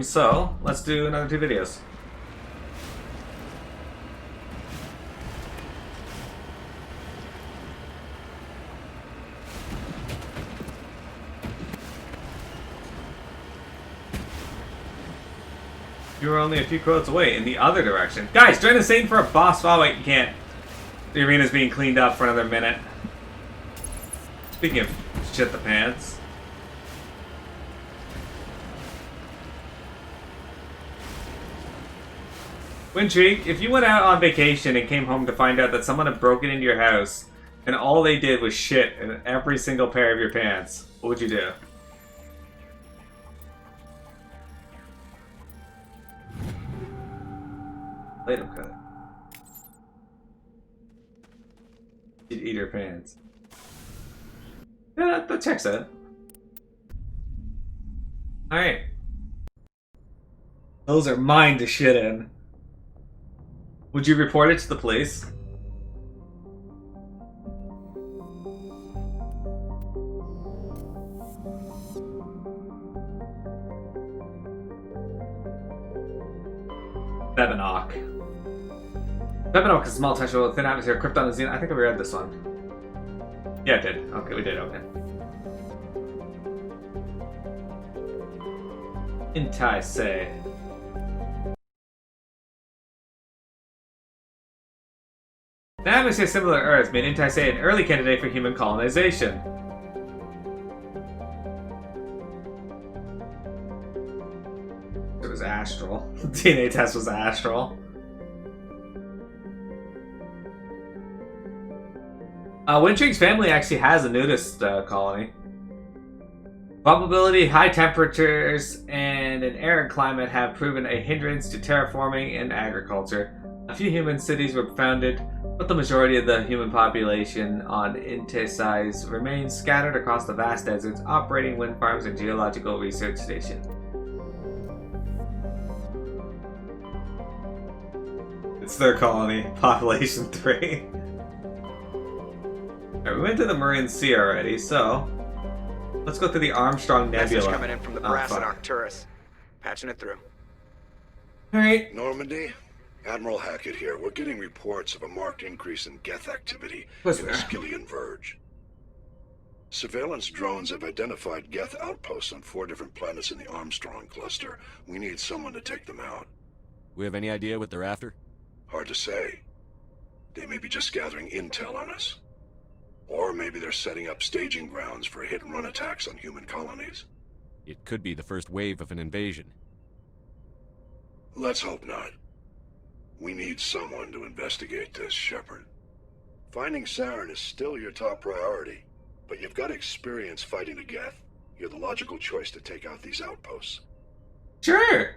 So, let's do another 2 videos. You were only a few quotes away in the other direction. Guys, join the scene for a boss. Oh wait, you can't. The arena's being cleaned up for another minute. Speaking of shit the pants. Wintry, if you went out on vacation and came home to find out that someone had broken into your house and all they did was shit in every single pair of your pants, what would you do? Let him cut. You'd eat her pants. Yeah, that checks out. Alright. Those are mine to shit in. Would you report it to the police? Bebanock. Bebanock is a small textual thin atmosphere. Krypton is. I think I read this one. Yeah, I did. Okay, we did. Okay. Intai-say. The atmosphere similar to Earth made Intai-say an early candidate for human colonization. It was astral. The DNA test was astral. Wintrig's family actually has a nudist colony. Probability, high temperatures, and an arid climate have proven a hindrance to terraforming and agriculture. A few human cities were founded, but the majority of the human population on Intai-say remains scattered across the vast deserts, operating wind farms and geological research stations. It's their colony, population 3. Alright, we went to the Marin Sea already, so let's go through the Armstrong Nebula. Message coming in from the brass at Arcturus. Patching it through. Alright. Normandy, Admiral Hackett here. We're getting reports of a marked increase in Geth activity in the Skillian Verge. Surveillance drones have identified Geth outposts on 4 different planets in the Armstrong cluster. We need someone to take them out. We have any idea what they're after? Hard to say. They may be just gathering intel on us. Or maybe they're setting up staging grounds for hit-and-run attacks on human colonies. It could be the first wave of an invasion. Let's hope not. We need someone to investigate this, Shepard. Finding Saren is still your top priority, but you've got experience fighting the Geth. You're the logical choice to take out these outposts. Sure!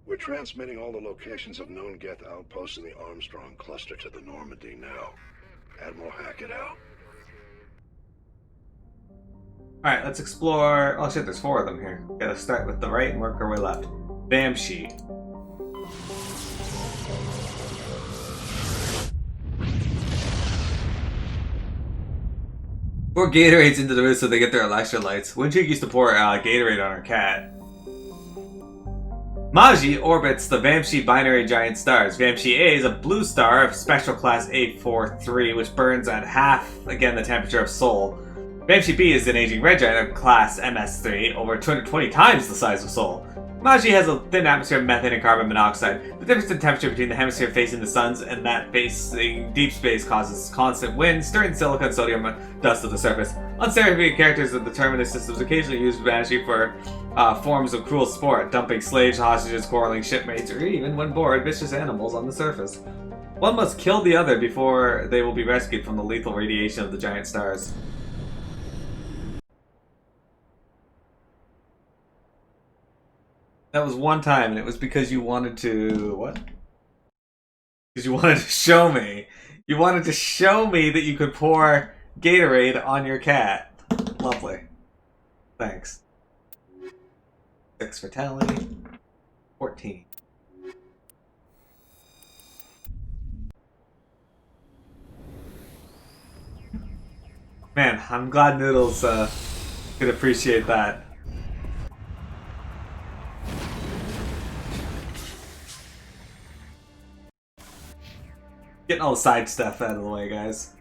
We're transmitting all the locations of known Geth outposts in the Armstrong cluster to the Normandy now. Admiral Hackett out. Alright, let's explore. Oh shit, there's 4 of them here. Gotta start with the right and work our way left. Banshee. Pour Gatorades into the roof so they get their electrolytes. Winchig used to pour Gatorade on her cat. Maji orbits the Vamshi binary giant stars. Vamshi A is a blue star of spectral class A43, which burns at half, again, the temperature of Sol. Vamshi B is an aging red giant of class MS3, over 220 times the size of Sol. Maji has a thin atmosphere of methane and carbon monoxide. The difference in temperature between the hemisphere facing the suns and that facing deep space causes constant wind, stirring silica and sodium dust to the surface. Unstereotypic characters of the Terminus systems occasionally use Banshee for forms of cruel sport, dumping slaves, hostages, quarreling shipmates, or even, when bored, vicious animals on the surface. One must kill the other before they will be rescued from the lethal radiation of the giant stars. That was one time, and it was because you wanted to... what? Because you wanted to show me. You wanted to show me that you could pour Gatorade on your cat. Lovely. Thanks. 6 fatality. 14. Man, I'm glad Noodles could appreciate that. Getting all the side stuff out of the way, guys.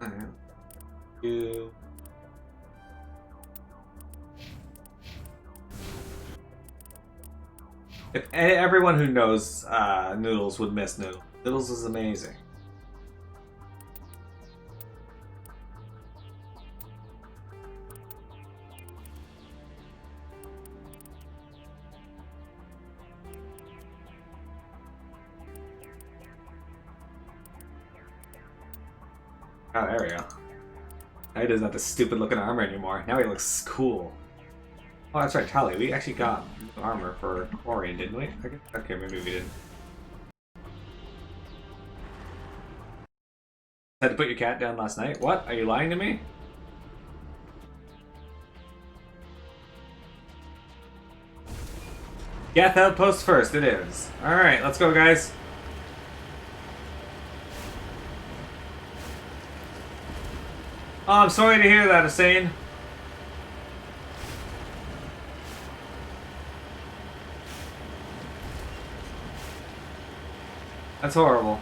Alright. If everyone who knows Noodles would miss Noodles. Noodles is amazing. Oh, there we go. Now he doesn't have the stupid looking armor anymore. Now he looks cool. Oh, that's right, Tally. We actually got armor for Orion, didn't we? Okay, maybe we didn't. Had to put your cat down last night? What? Are you lying to me? Geth Outposts first, it is. Alright, let's go, guys. Oh, I'm sorry to hear that, Hussein. That's horrible.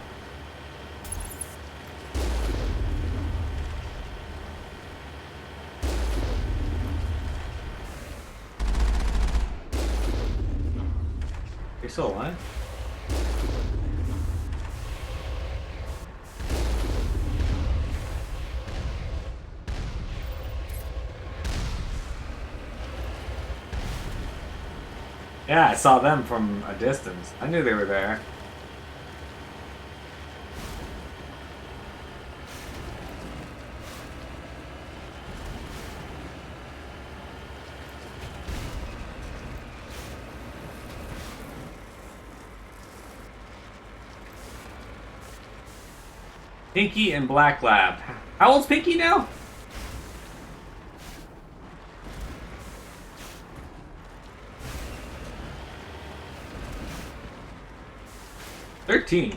You're still alive? Yeah, I saw them from a distance. I knew they were there. Pinky and Black Lab. How old's Pinky now? $13.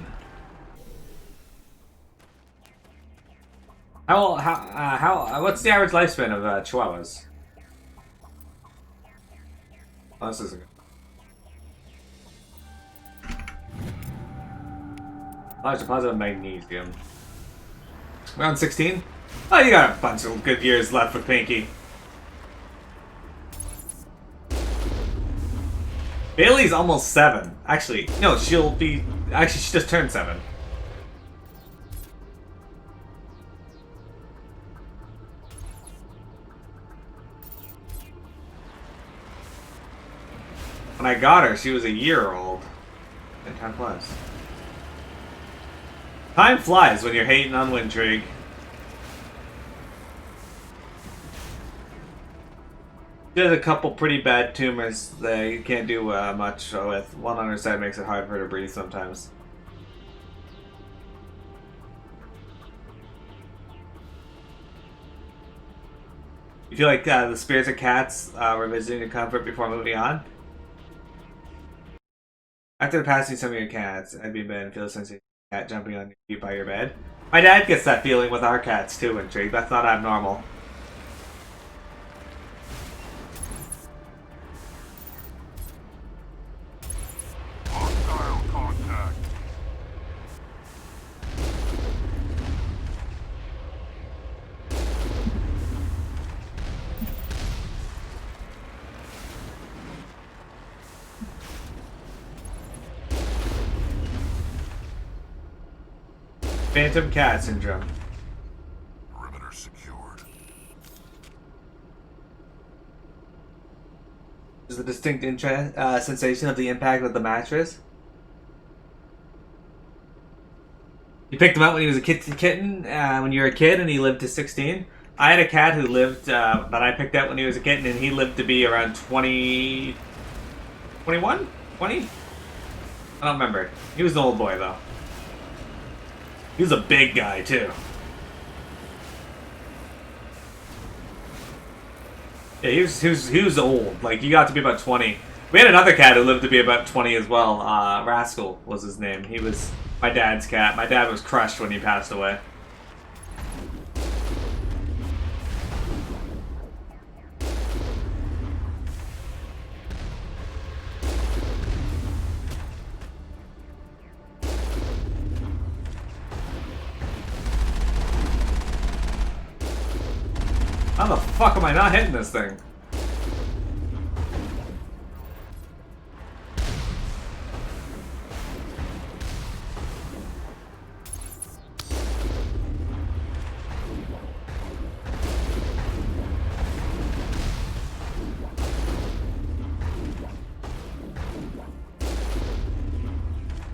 What's the average lifespan of Chihuahuas? Oh, this isn't good. Large deposit of magnesium. Round 16? Oh, you got a bunch of good years left with Pinky. Bailey's almost 7. Actually, no, she'll be... Actually, she just turned 7. When I got her, she was a year old. And time flies. Time flies when you're hating on Windrig. She has a couple pretty bad tumors that you can't do much with. One on her side makes it hard for her to breathe sometimes. You feel like the spirits of cats were visiting your comfort before moving on? After the passing of some of your cats, I'd be been feel a sense of cat jumping on you by your bed. My dad gets that feeling with our cats too, Intrigue. That's not abnormal. Hostile contact. Phantom cat syndrome. Perimeter secured. Is the distinct sensation of the impact of the mattress? You picked him up when he was a kitten, when you were a kid and he lived to 16? I had a cat who lived, that I picked up when he was a kitten and he lived to be around 20... 21? 20? I don't remember. He was an old boy though. He was a big guy too. Yeah, he was old. Like, he got to be about 20. We had another cat who lived to be about 20 as well. Rascal was his name. He was my dad's cat. My dad was crushed when he passed away. How the fuck am I not hitting this thing?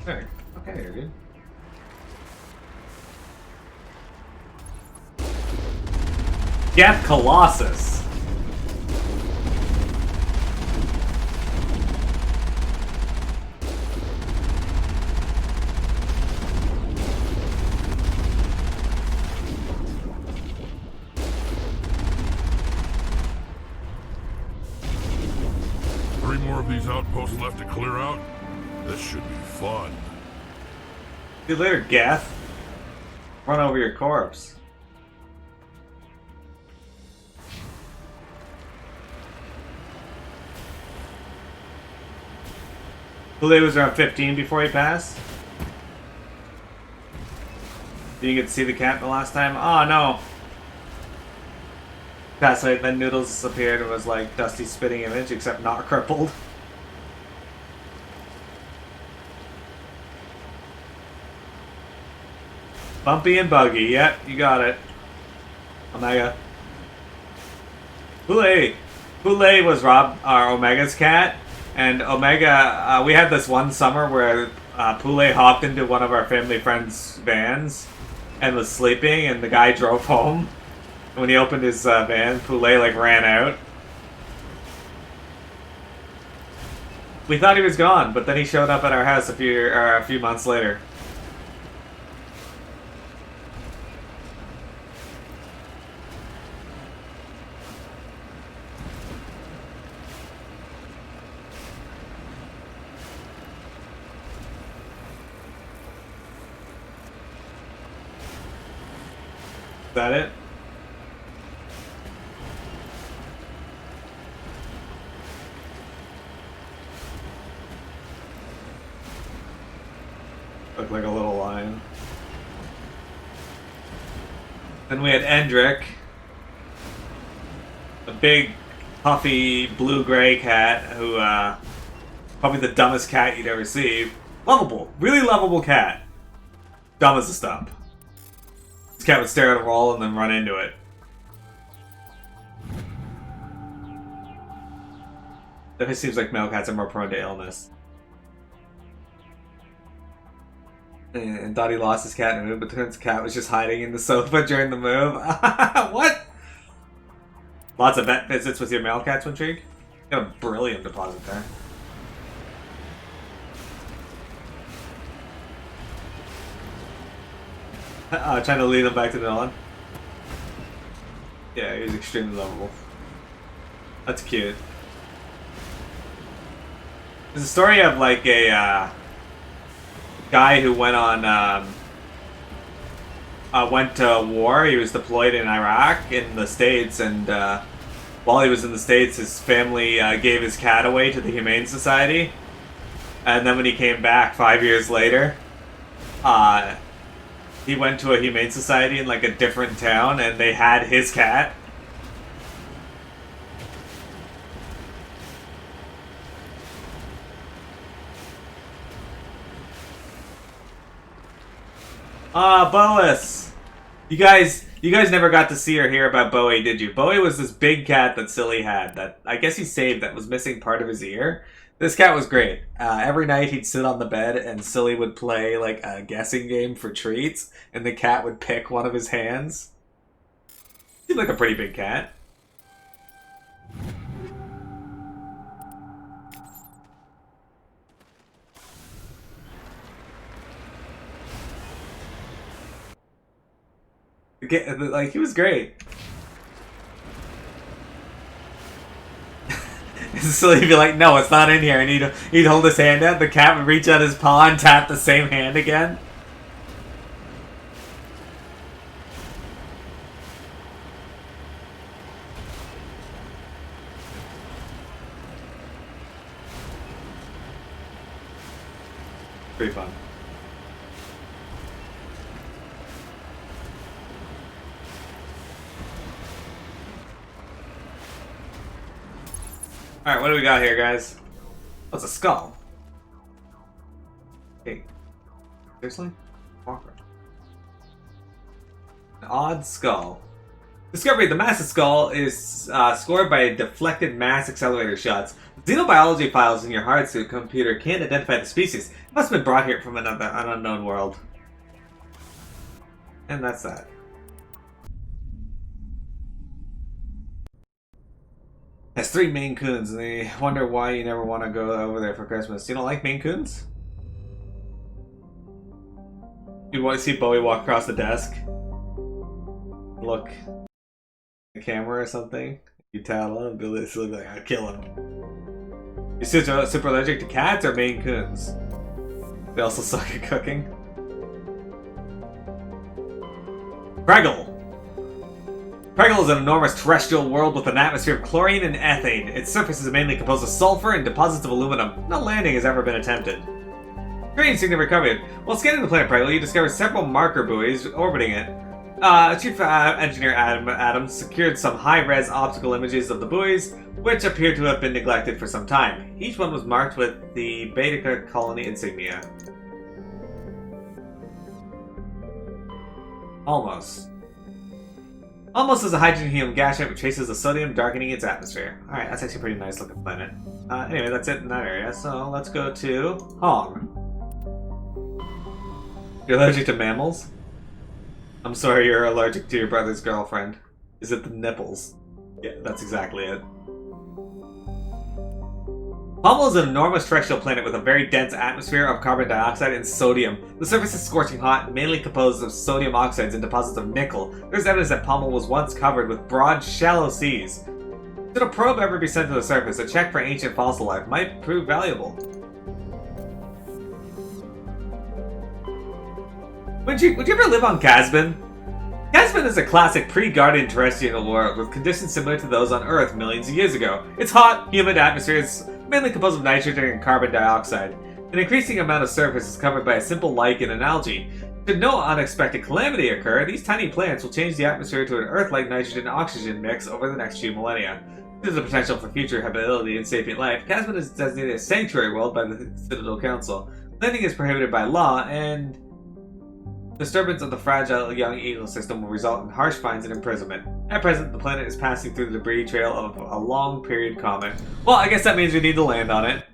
Okay, okay, you're good. Geth Colossus. Three more of these outposts left to clear out? This should be fun. See you later, Geth. Run over your corpse. Kool-Aid was around 15 before he passed. Didn't get to see the cat the last time? Oh no! Passed away, then Noodles disappeared and was like Dusty's spitting image, except not crippled. Bumpy and Buggy, yep, you got it. Omega. Kool-Aid! Kool-Aid was Omega's cat. And Omega, we had this one summer where Kool-Aid hopped into one of our family friends' vans and was sleeping, and the guy drove home. And when he opened his van, Kool-Aid like ran out. We thought he was gone, but then he showed up at our house a few months later. Is that it? Looked like a little lion. Then we had Endrick. A big, puffy, blue-gray cat who, probably the dumbest cat you'd ever see. Lovable. Really lovable cat. Dumb as a stump. This cat would stare at a wall and then run into it. Definitely seems like male cats are more prone to illness. And thought he lost his cat in a move, but turns cat was just hiding in the sofa during the move. What? Lots of vet visits with your male cats, Intrigue? You got a brilliant deposit there. Trying to lead him back to Dylan. Yeah, he was extremely lovable. That's cute. There's a story of like a guy who went on went to war. He was deployed in Iraq in the States, and while he was in the States, his family gave his cat away to the Humane Society. And then when he came back 5 years later, he went to a Humane Society in like a different town, and they had his cat. Boas! You guys never got to see or hear about Bowie, did you? Bowie was this big cat that Silly had that I guess he saved that was missing part of his ear. This cat was great. Every night he'd sit on the bed and Silly would play like a guessing game for treats, and the cat would pick one of his hands. Seemed like a pretty big cat. Like, he was great. So he'd be like, no, it's not in here. And he'd hold his hand out. The cat would reach out his paw and tap the same hand again. Pretty fun. Alright, what do we got here, guys? Oh, it's a skull. Hey. Seriously? Walker. An odd skull. Discovery: the massive skull is scored by deflected mass accelerator shots. Xenobiology files in your hard suit computer can't identify the species. It must have been brought here from an unknown world. And that's that. Has 3 Maine Coons, and they wonder why you never want to go over there for Christmas. You don't like Maine Coons? You want to see Bowie walk across the desk? Look at the camera or something? You tell him, be like, I'll kill him. You're super allergic to cats or Maine Coons? They also suck at cooking. Preggle! Preggle is an enormous terrestrial world with an atmosphere of chlorine and ethane. Its surface is mainly composed of sulfur and deposits of aluminum. No landing has ever been attempted. Green signal recovered. While scanning the planet Preggle, you discovered several marker buoys orbiting it. Chief Engineer Adams secured some high-res optical images of the buoys, which appear to have been neglected for some time. Each one was marked with the Baetica colony insignia. Almost. Almost is a hydrogen-helium gas giant with traces of sodium darkening its atmosphere. Alright, that's actually a pretty nice looking planet. Anyway, that's it in that area, so let's go to Hong. You're allergic to mammals? I'm sorry, you're allergic to your brother's girlfriend. Is it the nipples? Yeah, that's exactly it. Hummel is an enormous terrestrial planet with a very dense atmosphere of carbon dioxide and sodium. The surface is scorching hot, mainly composed of sodium oxides and deposits of nickel. There's evidence that Pommel was once covered with broad, shallow seas. Should a probe ever be sent to the surface, a check for ancient fossil life might prove valuable. Would you ever live on Casbin? Casbin is a classic pre-Guardian terrestrial world with conditions similar to those on Earth millions of years ago. Its hot, humid atmosphere is mainly composed of nitrogen and carbon dioxide. An increasing amount of surface is covered by a simple lichen and algae. Should no unexpected calamity occur, these tiny plants will change the atmosphere to an Earth-like nitrogen-oxygen mix over the next few millennia. Due to the potential for future habitability and sapient life, Casbin is designated a sanctuary world by the Citadel Council. Landing is prohibited by law, and disturbance of the fragile young ecosystem will result in harsh fines and imprisonment. At present, the planet is passing through the debris trail of a long-period comet. Well, I guess that means we need to land on it.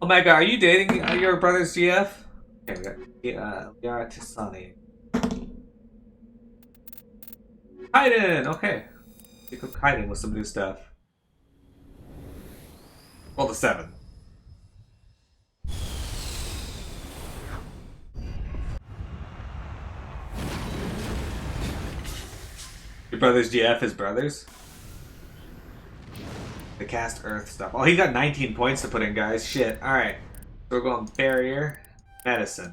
Omega, are you dating your brother's GF? Okay, we got Yara Tisani. Kaiden! Okay. You could Kaiden with some new stuff. Well, the 7. Your brother's GF is brothers? The cast Earth stuff. Oh, he got 19 points to put in, guys. Shit. Alright. So we're going barrier, medicine.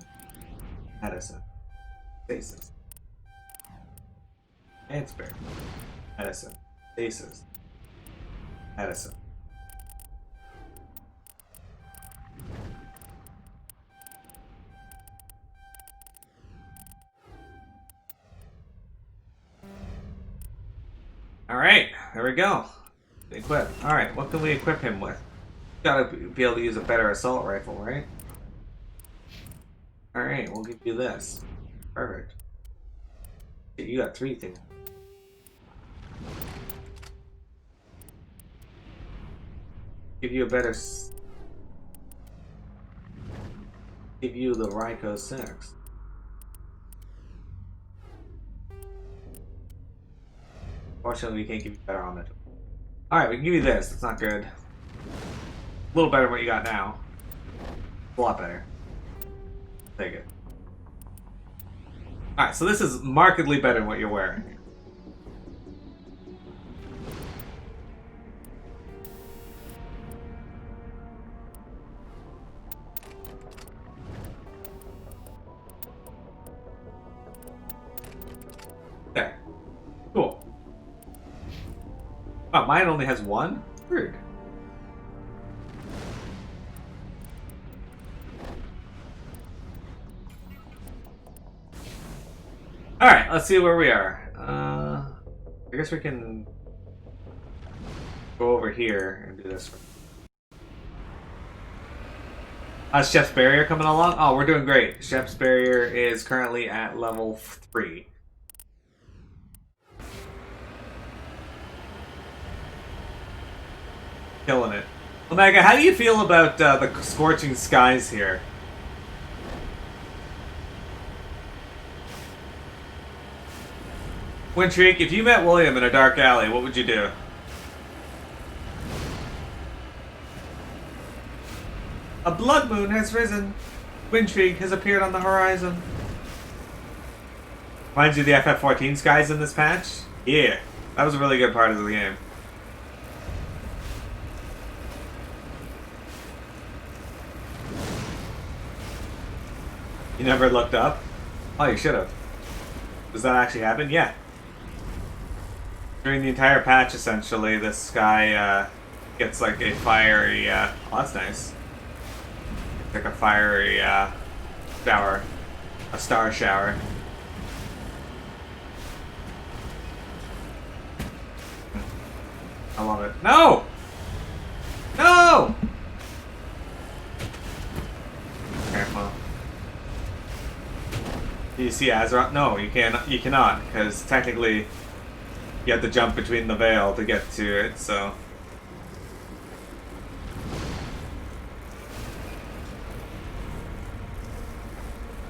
Medicine. Stasis. Transfer. Medicine. Stasis. Medicine. Alright, there we go. Equip. Alright, what can we equip him with? Gotta be able to use a better assault rifle, right? Alright, we'll give you this. Perfect. You got 3 things. Give you a better... Give you the Ryko 6. Fortunately, we can't give you better on it. Alright, we can give you this. That's not good. A little better than what you got now. A lot better. Take it. Alright, so this is markedly better than what you're wearing. There. Cool. Oh, mine only has 1? Weird. Alright, let's see where we are. I guess we can Go over here and do this. How's Chef's Barrier coming along? Oh, we're doing great. Chef's Barrier is currently at level 3. Killing it. Omega, how do you feel about the scorching skies here? Wintreek, if you met William in a dark alley, what would you do? A blood moon has risen. Wintreek has appeared on the horizon. Reminds you of the FF14 skies in this patch? Yeah, that was a really good part of the game. You never looked up? Oh, you should have. Does that actually happen? Yeah. During the entire patch, essentially, this sky gets like a fiery, oh, that's nice. Like a fiery shower. A star shower. I love it. No! No! Okay, well. Do you see Azeroth? No, you can't. You cannot, because technically you have to jump between the veil to get to it. So.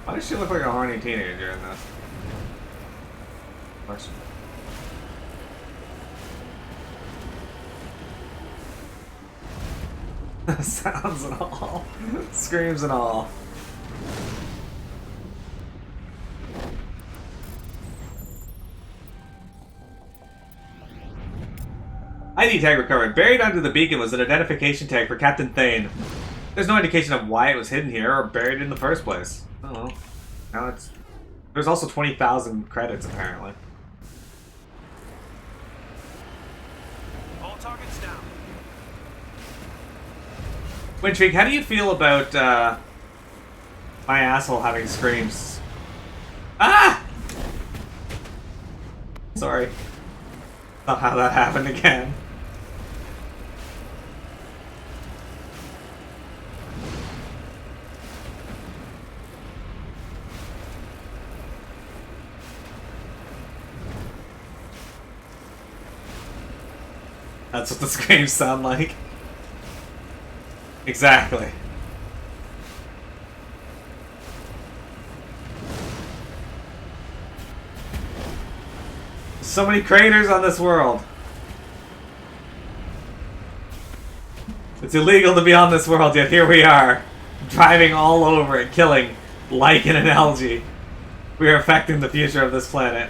Why does she look like a horny teenager in this? Question. Sounds and all. Screams and all. ID tag recovered. Buried under the beacon was an identification tag for Captain Thane. There's no indication of why it was hidden here or buried in the first place. I don't know. Now it's... There's also 20,000 credits, apparently. All targets down. Wintreek, how do you feel about my asshole having screams? Ah! Sorry. Not how that happened again. That's what the screams sound like. Exactly. So many craters on this world. It's illegal to be on this world, yet here we are, driving all over it, killing lichen and algae. We are affecting the future of this planet.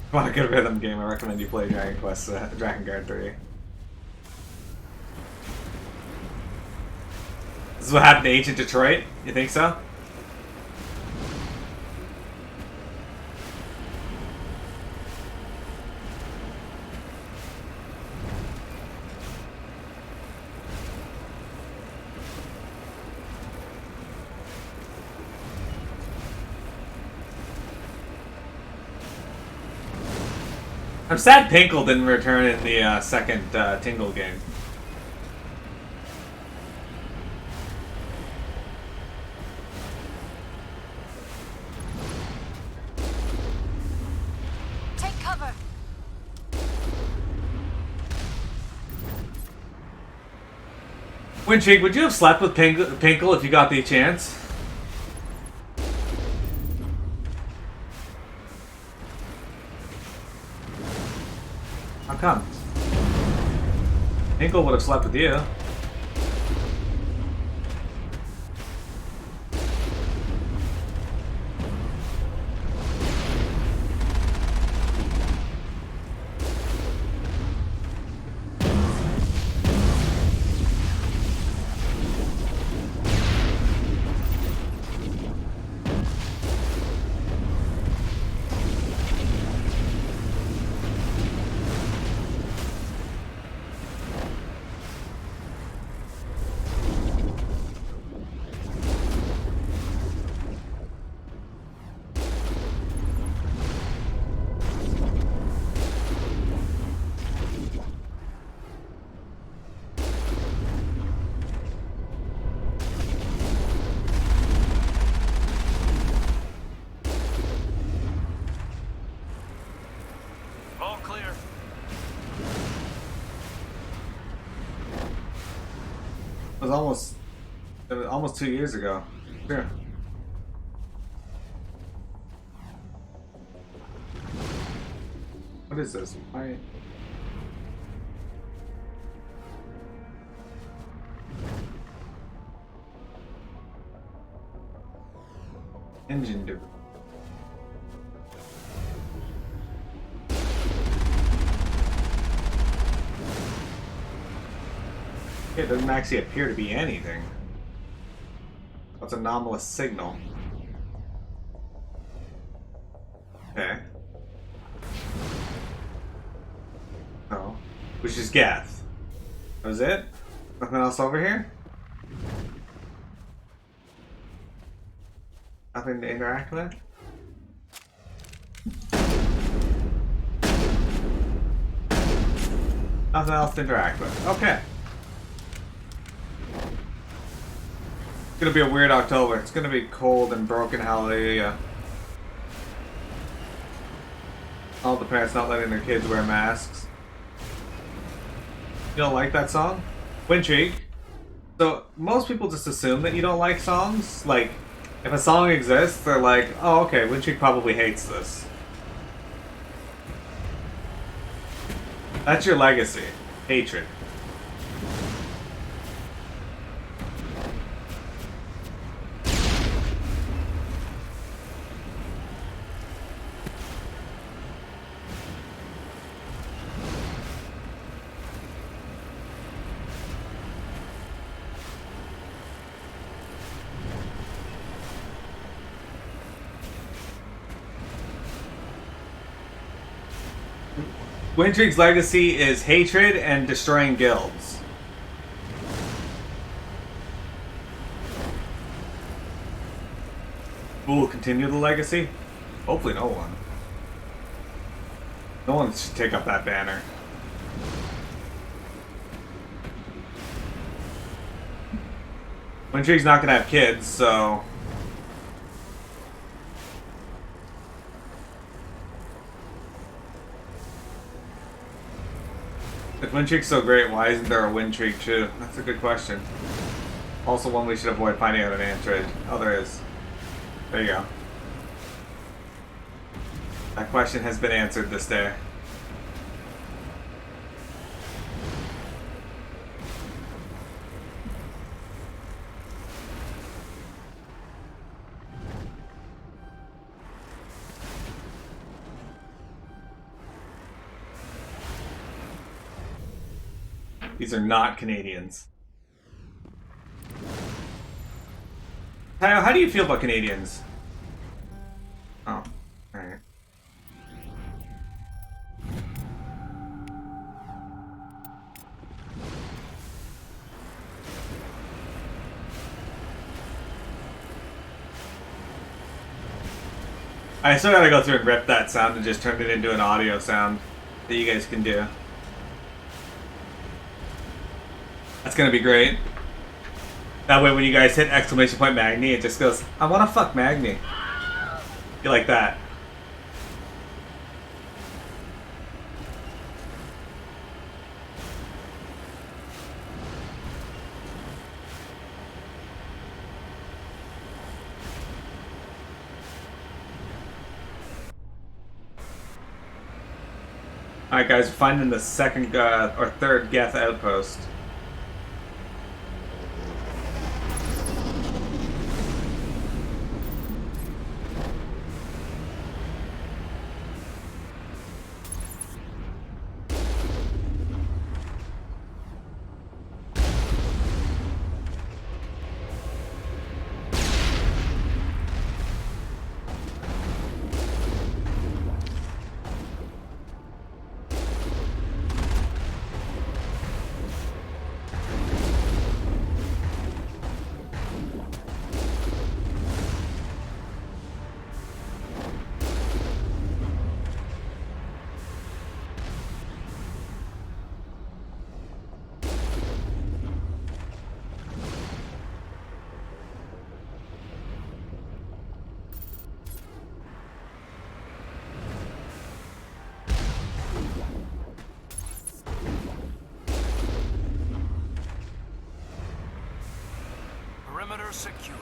If you want a good rhythm game, I recommend you play Dragon Quest, Dragon Guard 3. This is what happened to ancient Detroit? You think so? I'm sad Pinkle didn't return in the second Tingle game. Take cover. Wintreek, would you have slept with Pinkle if you got the chance? How come? Pinkle would have slept with you. It was almost 2 years ago. Sure. What is this? Why? Engine debris. It doesn't actually appear to be anything. What's anomalous signal? Okay. Oh. Which is Geth. That was it? Nothing else over here? Nothing to interact with? Nothing else to interact with. Okay. It's gonna be a weird October. It's gonna be cold and broken, hallelujah. All the parents not letting their kids wear masks. You don't like that song? Windshreak. So, most people just assume that you don't like songs. Like, if a song exists, they're like, oh, okay, Windshreak probably hates this. That's your legacy. Hatred. Windshreak's legacy is hatred and destroying guilds. Who will continue the legacy? Hopefully no one. No one should take up that banner. Windshreak's not gonna have kids, so... If Windshreak's so great, why isn't there a Windshreak too? That's a good question. Also one we should avoid finding out an answer. Oh, there is. There you go. That question has been answered this day. These are not Canadians. Tayo, how do you feel about Canadians? Oh, alright. I still gotta go through and rip that sound and just turn it into an audio sound that you guys can do. That's gonna be great. That way when you guys hit exclamation point Magni, it just goes, I wanna fuck Magni. You like that. Alright guys, we're finding the second or third Geth outpost. Perimeter secured.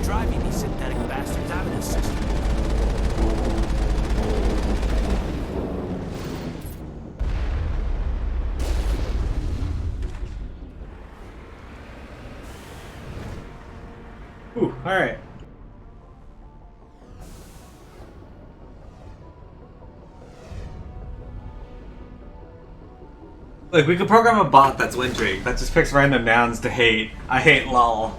Driving these synthetic bastards out of this system. Ooh, alright. Like, we could program a bot that's wintry, that just picks random nouns to hate. I hate lol.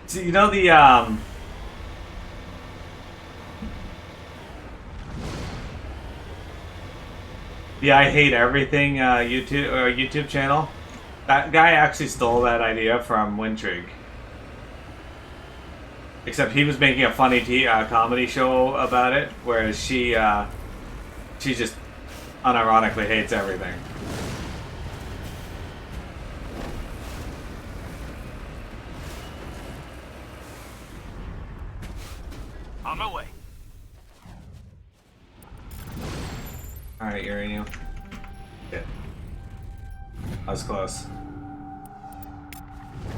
So, you know the, I hate everything, YouTube channel? That guy actually stole that idea from Wintrig. Except he was making a funny comedy show about it, whereas she just unironically hates everything. On my way. Alright, uranium. Good. That was close.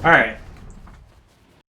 Alright.